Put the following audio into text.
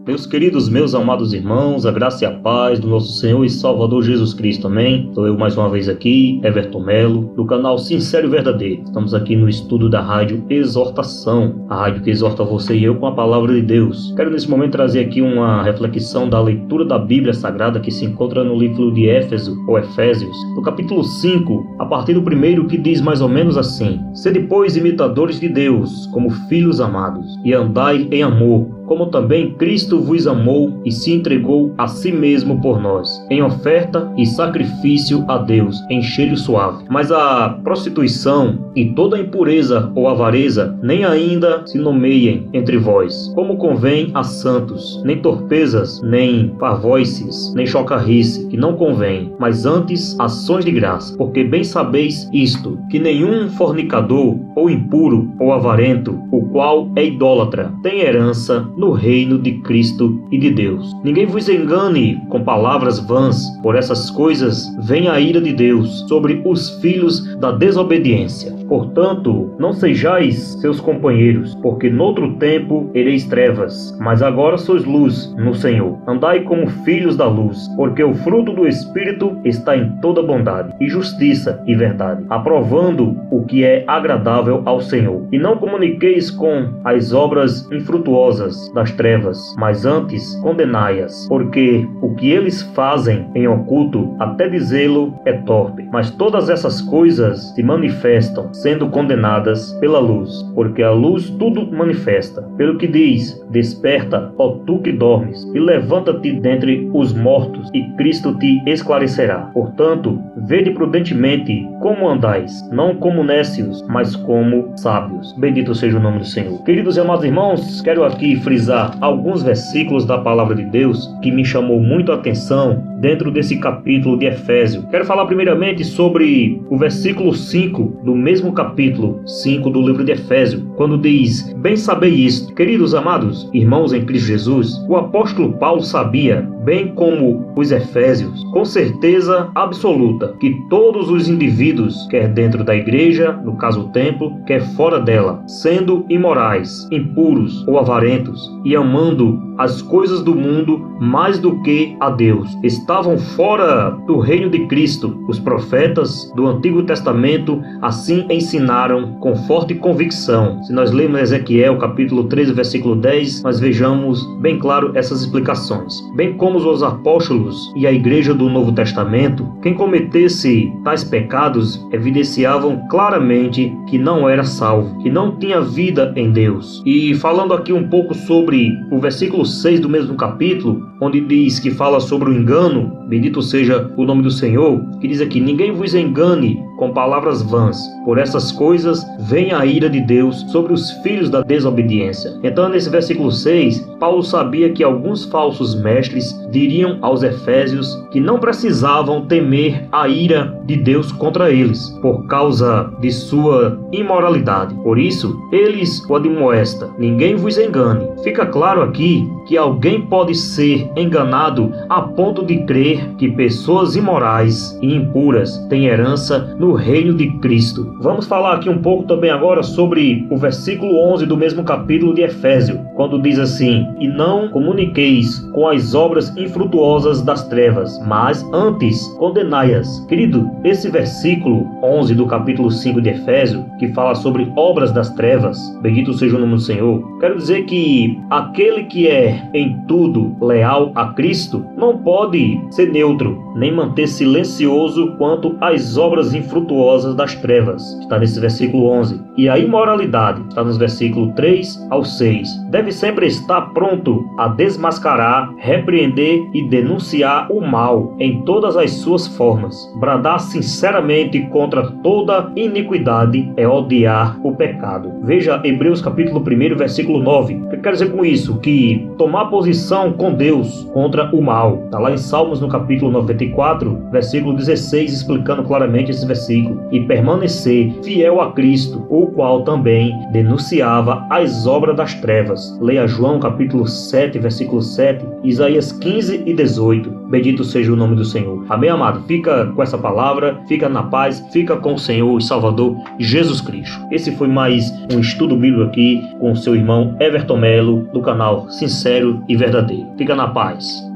Meus queridos, meus amados irmãos, a graça e a paz do nosso Senhor e Salvador Jesus Cristo, amém? Sou eu mais uma vez aqui, Everton Melo, do canal Sincero e Verdadeiro. Estamos aqui no estudo da Rádio Exortação, a rádio que exorta você e eu com a palavra de Deus. Quero nesse momento trazer aqui uma reflexão da leitura da Bíblia Sagrada que se encontra no livro de Éfeso, ou Efésios, no capítulo 5, a partir do primeiro, que diz mais ou menos assim: Sede, pois, imitadores de Deus, como filhos amados, e andai em amor, como também Cristo vos amou e se entregou a si mesmo por nós, em oferta e sacrifício a Deus, em cheiro suave. Mas a prostituição e toda impureza ou avareza nem ainda se nomeiem entre vós, como convém a santos, nem torpezas, nem parvoices, nem chocarrice, que não convém, mas antes ações de graça. Porque bem sabeis isto, que nenhum fornicador, ou impuro, ou avarento, o qual é idólatra, tem herança no reino de Cristo e de Deus. Ninguém vos engane com palavras vãs, por essas coisas vem a ira de Deus sobre os filhos da desobediência. Portanto, não sejais seus companheiros, porque noutro tempo ereis trevas, mas agora sois luz no Senhor. Andai como filhos da luz, porque o fruto do Espírito está em toda bondade, e justiça e verdade, aprovando o que é agradável ao Senhor. E não comuniqueis com as obras infrutuosas das trevas, mas antes condenai-as, porque o que eles fazem em oculto, até dizê-lo, é torpe. Mas todas essas coisas se manifestam, sendo condenadas pela luz, porque a luz tudo manifesta. Pelo que diz: Desperta, ó tu que dormes, e levanta-te dentre os mortos, e Cristo te esclarecerá. Portanto, vede prudentemente como andais, não como nécios, mas como sábios. Bendito seja o nome do Senhor. Queridos e amados irmãos, quero aqui frisar alguns versículos da palavra de Deus que me chamou muito a atenção dentro desse capítulo de Efésios. Quero falar primeiramente sobre o versículo 5 do mesmo capítulo 5 do livro de Efésios, quando diz: Bem sabei isto. Queridos amados irmãos em Cristo Jesus, o apóstolo Paulo sabia, bem como os efésios, com certeza absoluta, que todos os indivíduos, quer dentro da igreja, no caso o templo, quer fora dela, sendo imorais, impuros ou avarentos, e amando as coisas do mundo mais do que a Deus, estavam fora do reino de Cristo. Os profetas do Antigo Testamento assim ensinaram com forte convicção. Se nós lermos Ezequiel capítulo 13, versículo 10, nós vejamos bem claro essas explicações. Bem como os apóstolos e a igreja do Novo Testamento, quem cometesse tais pecados evidenciavam claramente que não era salvo, que não tinha vida em Deus. E falando aqui um pouco sobre o versículo 6 do mesmo capítulo, onde diz que fala sobre o engano, bendito seja o nome do Senhor, que diz aqui: Ninguém vos engane com palavras vãs, por essas coisas vem a ira de Deus sobre os filhos da desobediência. Então, nesse versículo 6, Paulo sabia que alguns falsos mestres diriam aos efésios que não precisavam temer a ira de Deus contra eles, por causa de sua imoralidade. Por isso, eles o admoesta: ninguém vos engane. Fica claro aqui que alguém pode ser enganado a ponto de crer que pessoas imorais e impuras têm herança no reino de Cristo. Vamos falar aqui um pouco também agora sobre o versículo 11 do mesmo capítulo de Efésios, quando diz assim: E não comuniqueis com as obras infrutuosas das trevas, mas antes condenai-as. Querido, esse versículo 11 do capítulo 5 de Efésios, que fala sobre obras das trevas, bendito seja o nome do Senhor, quero dizer que aquele que é em tudo leal a Cristo não pode ser neutro, nem manter silencioso quanto às obras infrutuosas das trevas. Está nesse versículo 11. E a imoralidade, está nos versículos 3 ao 6. Deve sempre estar pronto a desmascarar, repreender e denunciar o mal em todas as suas formas. Bradar sinceramente contra toda iniquidade é odiar o pecado. Veja Hebreus capítulo 1, versículo 9. O que quer dizer com isso? Que tomar posição com Deus contra o mal. Está lá em Salmos no capítulo 94, versículo 16, explicando claramente esse versículo. E permanecer fiel a Cristo, o qual também denunciava as obras das trevas leia João capítulo 7, versículo 7, Isaías 15 e 18. Bendito seja o nome do Senhor. Amém, amado? Fica com essa palavra, fica na paz, fica com o Senhor e Salvador Jesus Cristo. Esse foi mais um estudo bíblico aqui com o seu irmão Everton Melo, do canal Sincero e Verdadeiro. Fica na paz.